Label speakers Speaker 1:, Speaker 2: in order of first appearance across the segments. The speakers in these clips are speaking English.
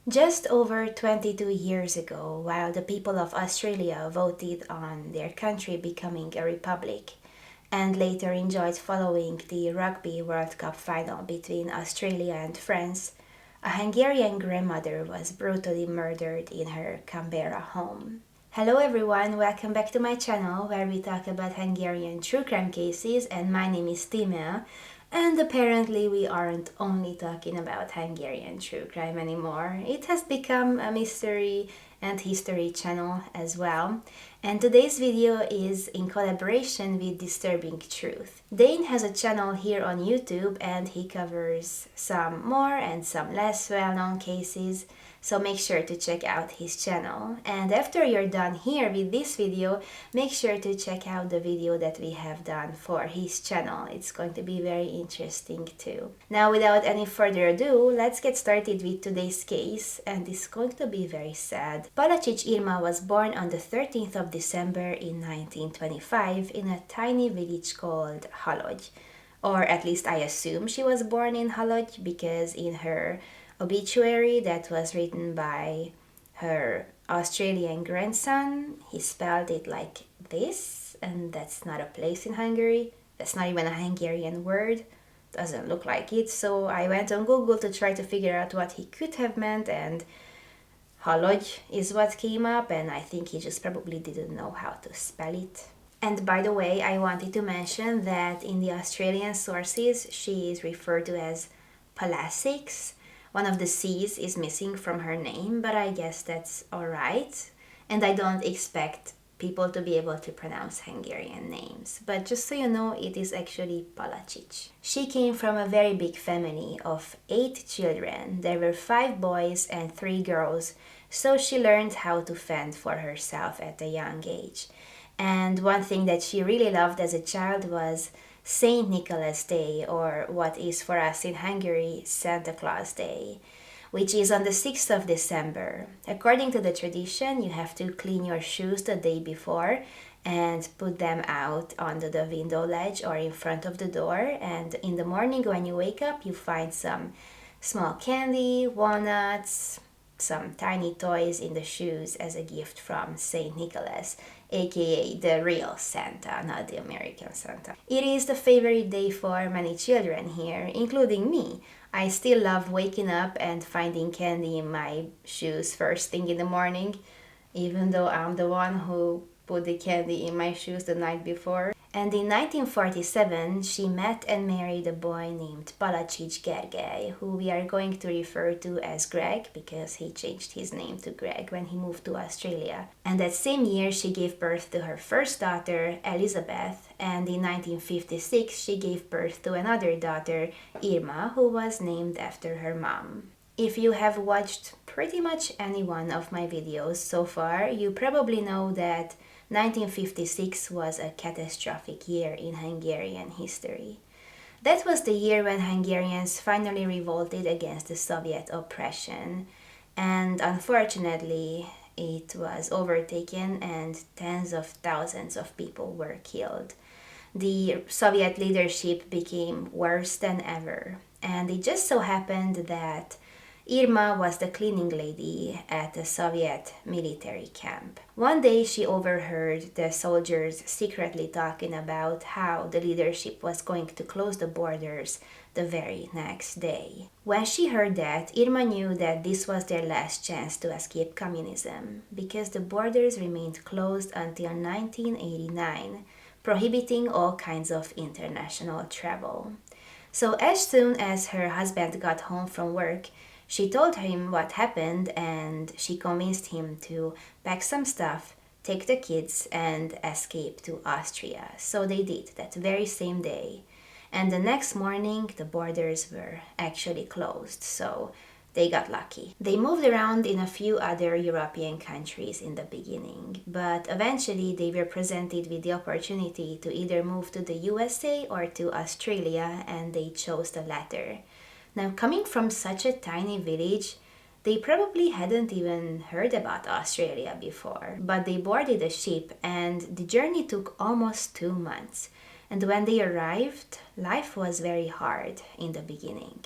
Speaker 1: Just over 22 years ago, while the people of Australia voted on their country becoming a republic, and later enjoyed following the Rugby World Cup final between Australia and France, a Hungarian grandmother was brutally murdered in her Canberra home. Hello everyone, welcome back to my channel where we talk about Hungarian true crime cases, and my name is Tímea. And apparently we aren't only talking about Hungarian true crime anymore. It has become a mystery and history channel as well. And today's video is in collaboration with Disturbing Truth. Dane has a channel here on YouTube and he covers some more and some less well-known cases. So make sure to check out his channel. And after you're done here with this video, make sure to check out the video that we have done for his channel. It's going to be very interesting too. Now, without any further ado, let's get started with today's case, and it's going to be very sad. Palacic Irma was born on the 13th of December in 1925 in a tiny village called Haloj. Or at least I assume she was born in Haloj, because in her obituary that was written by her Australian grandson, he spelled it like this, and that's not a place in Hungary. That's not even a Hungarian word. Doesn't look like it. So I went on Google to try to figure out what he could have meant, and Haloj is what came up, and I think he just probably didn't know how to spell it. And by the way, I wanted to mention that in the Australian sources, she is referred to as Palacic. One of the C's is missing from her name, but I guess that's alright. And I don't expect people to be able to pronounce Hungarian names. But just so you know, it is actually Palacic. She came from a very big family of 8 children. There were 5 boys and 3 girls, so she learned how to fend for herself at a young age. And one thing that she really loved as a child was Saint Nicholas Day, or what is for us in Hungary Santa Claus Day, which is on the 6th of December. According to the tradition, you have to clean your shoes the day before and put them out onto the window ledge or in front of the door, and in the morning when you wake up you find some small candy, walnuts, some tiny toys in the shoes as a gift from Saint Nicholas, aka the real Santa, not the American Santa. It is the favorite day for many children here, including me. I still love waking up and finding candy in my shoes first thing in the morning, even though I'm the one who put the candy in my shoes the night before. And in 1947, she met and married a boy named Palacic Gergely, who we are going to refer to as Greg because he changed his name to Greg when he moved to Australia. And that same year, she gave birth to her first daughter, Elizabeth, and in 1956, she gave birth to another daughter, Irma, who was named after her mom. If you have watched pretty much any one of my videos so far, you probably know that 1956 was a catastrophic year in Hungarian history. That was the year when Hungarians finally revolted against the Soviet oppression, and unfortunately, it was overtaken and tens of thousands of people were killed. The Soviet leadership became worse than ever, and it just so happened that Irma was the cleaning lady at a Soviet military camp. One day she overheard the soldiers secretly talking about how the leadership was going to close the borders the very next day. When she heard that, Irma knew that this was their last chance to escape communism, because the borders remained closed until 1989, prohibiting all kinds of international travel. So as soon as her husband got home from work, she told him what happened, and she convinced him to pack some stuff, take the kids, and escape to Austria. So they did that very same day. And the next morning, the borders were actually closed, so they got lucky. They moved around in a few other European countries in the beginning, but eventually they were presented with the opportunity to either move to the USA or to Australia, and they chose the latter. Now, coming from such a tiny village, they probably hadn't even heard about Australia before, but they boarded a ship and the journey took almost 2 months. And when they arrived, life was very hard in the beginning.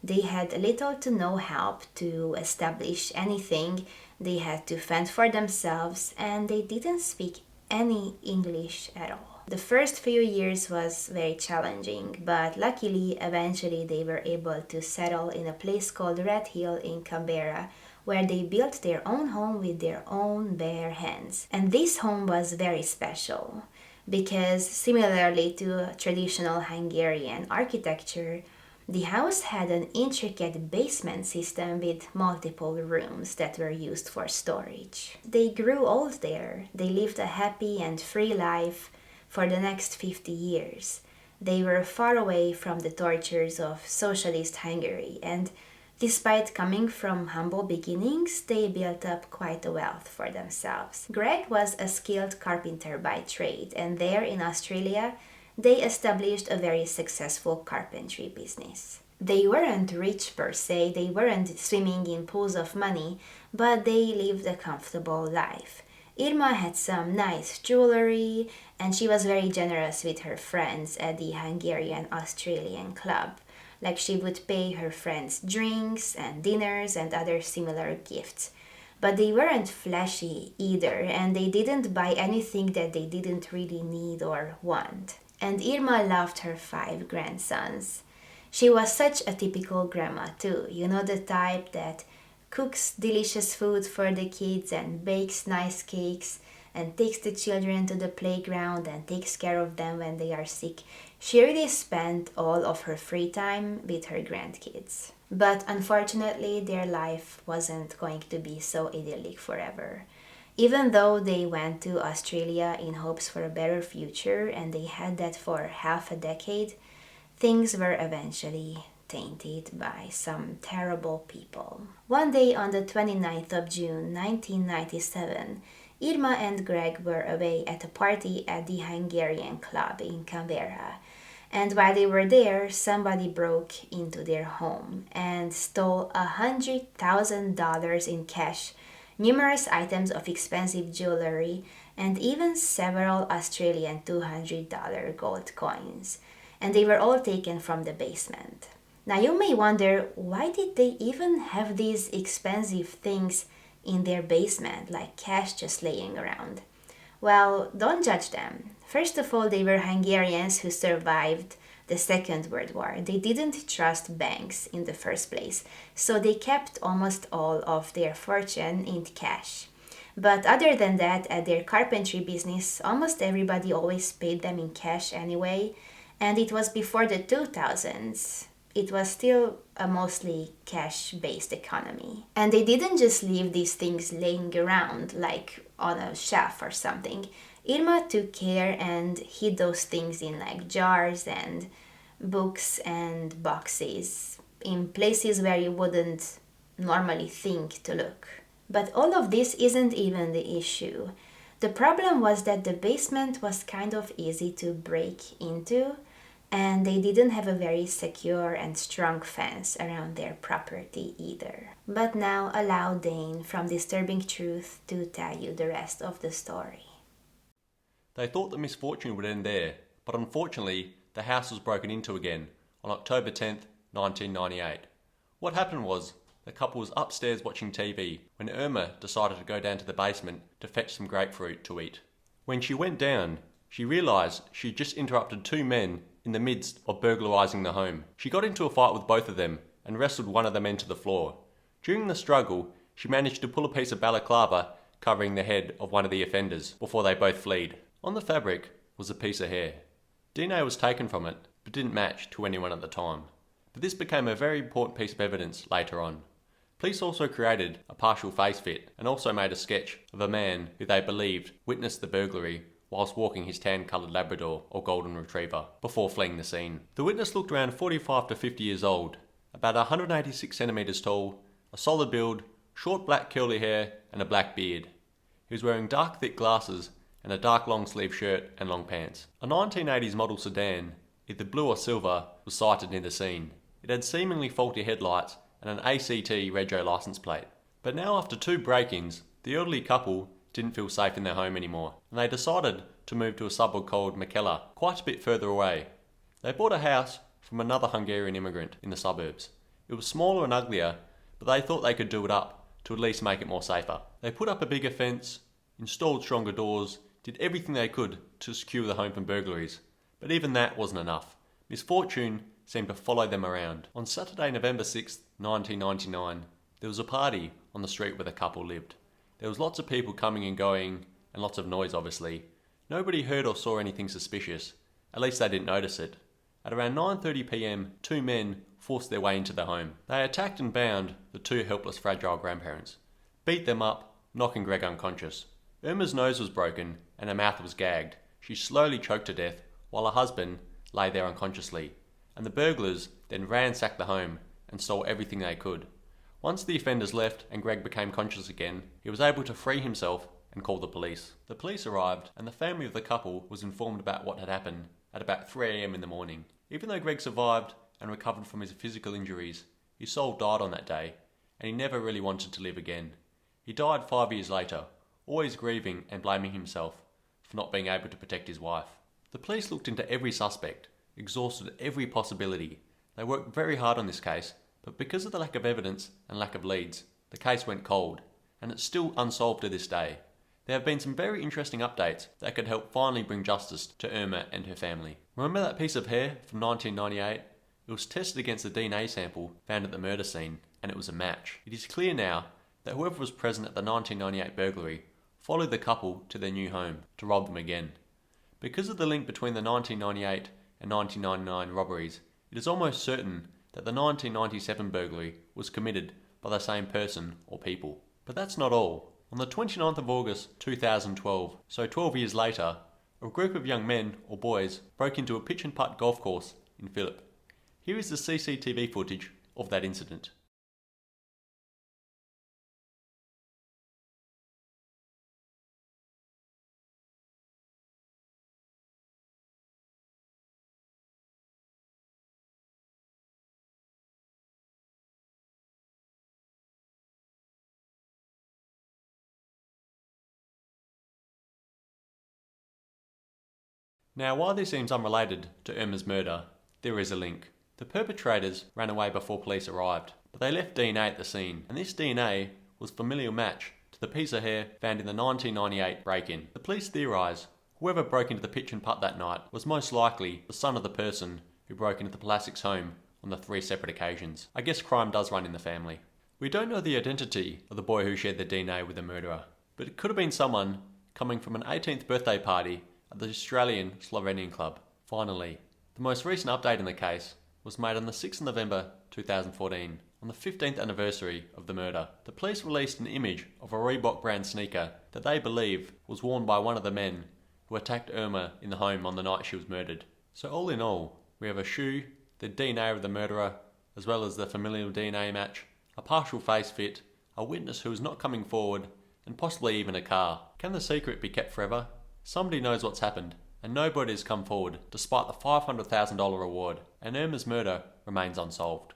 Speaker 1: They had little to no help to establish anything, they had to fend for themselves, and they didn't speak any English at all. The first few years was very challenging, but luckily, eventually they were able to settle in a place called Red Hill in Canberra, where they built their own home with their own bare hands. And this home was very special because, similarly to traditional Hungarian architecture, the house had an intricate basement system with multiple rooms that were used for storage. They grew old there. They lived a happy and free life for the next 50 years. They were far away from the tortures of socialist Hungary, and despite coming from humble beginnings, they built up quite a wealth for themselves. Greg was a skilled carpenter by trade, and there in Australia, they established a very successful carpentry business. They weren't rich per se, they weren't swimming in pools of money, but they lived a comfortable life. Irma had some nice jewelry, and she was very generous with her friends at the Hungarian-Australian Club. Like, she would pay her friends drinks and dinners and other similar gifts. But they weren't flashy either, and they didn't buy anything that they didn't really need or want. And Irma loved her 5 grandsons. She was such a typical grandma too, you know, the type that cooks delicious food for the kids and bakes nice cakes and takes the children to the playground and takes care of them when they are sick. She really spent all of her free time with her grandkids. But unfortunately, their life wasn't going to be so idyllic forever. Even though they went to Australia in hopes for a better future, and they had that for half a decade, things were eventually tainted by some terrible people. One day on the 29th of June 1997, Irma and Greg were away at a party at the Hungarian Club in Canberra. And while they were there, somebody broke into their home and stole $100,000 in cash, numerous items of expensive jewelry, and even several Australian $200 gold coins. And they were all taken from the basement. Now you may wonder, why did they even have these expensive things in their basement, like cash just laying around? Well, don't judge them. First of all, they were Hungarians who survived the Second World War. They didn't trust banks in the first place, so they kept almost all of their fortune in cash. But other than that, at their carpentry business, almost everybody always paid them in cash anyway, and it was before the 2000s. It was still a mostly cash-based economy. And they didn't just leave these things laying around like on a shelf or something. Irma took care and hid those things in like jars and books and boxes, in places where you wouldn't normally think to look. But all of this isn't even the issue. The problem was that the basement was kind of easy to break into, and they didn't have a very secure and strong fence around their property either. But now allow Dane from Disturbing Truth to tell you the rest of the story.
Speaker 2: They thought the misfortune would end there, but unfortunately the house was broken into again on October 10th, 1998. What happened was, the couple was upstairs watching TV when Irma decided to go down to the basement to fetch some grapefruit to eat. When she went down, she realised she'd just interrupted 2 men in the midst of burglarising the home. She got into a fight with both of them and wrestled one of the men to the floor. During the struggle, she managed to pull a piece of balaclava covering the head of one of the offenders before they both fled. On the fabric was a piece of hair. DNA was taken from it, but didn't match to anyone at the time. But this became a very important piece of evidence later on. Police also created a partial face fit and also made a sketch of a man who they believed witnessed the burglary whilst walking his tan-coloured Labrador or Golden Retriever before fleeing the scene. The witness looked around 45 to 50 years old, about 186 centimetres tall, a solid build, short black curly hair and a black beard. He was wearing dark thick glasses and a dark long sleeve shirt and long pants. A 1980s model sedan, either blue or silver, was sighted near the scene. It had seemingly faulty headlights and an ACT rego licence plate. But now after 2 break-ins, the elderly couple didn't feel safe in their home anymore, and they decided to move to a suburb called Makela, quite a bit further away. They bought a house from another Hungarian immigrant in the suburbs. It was smaller and uglier, but they thought they could do it up to at least make it more safer. They put up a bigger fence, installed stronger doors, did everything they could to secure the home from burglaries. But even that wasn't enough. Misfortune seemed to follow them around. On Saturday, November 6th, 1999, there was a party on the street where the couple lived. There was lots of people coming and going, and lots of noise obviously. Nobody heard or saw anything suspicious. At least they didn't notice it. At around 9:30 p.m, two men forced their way into the home. They attacked and bound the two helpless, fragile grandparents, beat them up, knocking Greg unconscious. Irma's nose was broken and her mouth was gagged. She slowly choked to death while her husband lay there unconsciously, and the burglars then ransacked the home and stole everything they could. Once the offenders left and Greg became conscious again, he was able to free himself and call the police. The police arrived and the family of the couple was informed about what had happened at about 3 a.m. in the morning. Even though Greg survived and recovered from his physical injuries, his soul died on that day and he never really wanted to live again. He died 5 years later, always grieving and blaming himself for not being able to protect his wife. The police looked into every suspect, exhausted every possibility. They worked very hard on this case, but because of the lack of evidence and lack of leads, the case went cold, and it's still unsolved to this day. There have been some very interesting updates that could help finally bring justice to Irma and her family. Remember that piece of hair from 1998? It was tested against the DNA sample found at the murder scene, and it was a match. It is clear now that whoever was present at the 1998 burglary followed the couple to their new home to rob them again. Because of the link between the 1998 and 1999 robberies, it is almost certain that the 1997 burglary was committed by the same person or people. But that's not all. On the 29th of August 2012, so 12 years later, a group of young men or boys broke into a pitch and putt golf course in Phillip. Here is the CCTV footage of that incident. Now, while this seems unrelated to Irma's murder, there is a link. The perpetrators ran away before police arrived, but they left DNA at the scene, and this DNA was a familiar match to the piece of hair found in the 1998 break-in. The police theorise whoever broke into the pitch and putt that night was most likely the son of the person who broke into the Plastic's home on the 3 separate occasions. I guess crime does run in the family. We don't know the identity of the boy who shared the DNA with the murderer, but it could have been someone coming from an 18th birthday party at the Australian Slovenian club. Finally, the most recent update in the case was made on the 6th of November 2014, on the 15th anniversary of the murder. The police released an image of a Reebok brand sneaker that they believe was worn by one of the men who attacked Irma in the home on the night she was murdered. So all in all, we have a shoe, the DNA of the murderer, as well as the familial DNA match, a partial face fit, a witness who is not coming forward, and possibly even a car. Can the secret be kept forever? Somebody knows what's happened, and nobody has come forward despite the $500,000 reward, and Irma's murder remains unsolved.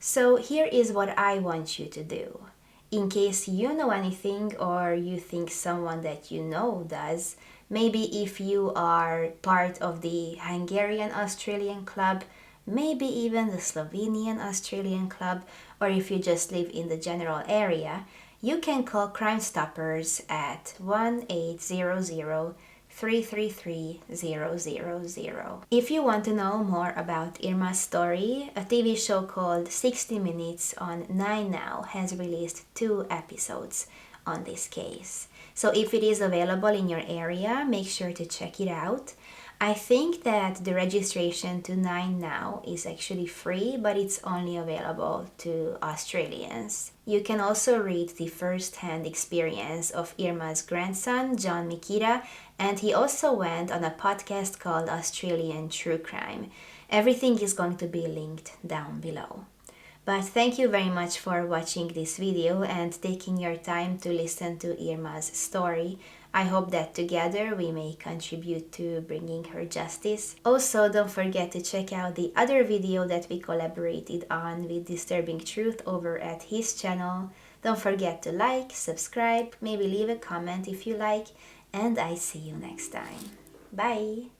Speaker 1: So here is what I want you to do. In case you know anything or you think someone that you know does, maybe if you are part of the Hungarian-Australian club, maybe even the Slovenian-Australian club, or if you just live in the general area, you can call Crime Stoppers at 1-800-333-000. If you want to know more about Irma's story, a TV show called 60 Minutes on 9 Now has released 2 episodes on this case. So if it is available in your area, make sure to check it out. I think that the registration to 9 Now is actually free, but it's only available to Australians. You can also read the first-hand experience of Irma's grandson, John Mikita, and he also went on a podcast called Australian True Crime. Everything is going to be linked down below. But thank you very much for watching this video and taking your time to listen to Irma's story. I hope that together we may contribute to bringing her justice. Also, don't forget to check out the other video that we collaborated on with Disturbing Truth over at his channel. Don't forget to like, subscribe, maybe leave a comment if you like, and I see you next time. Bye!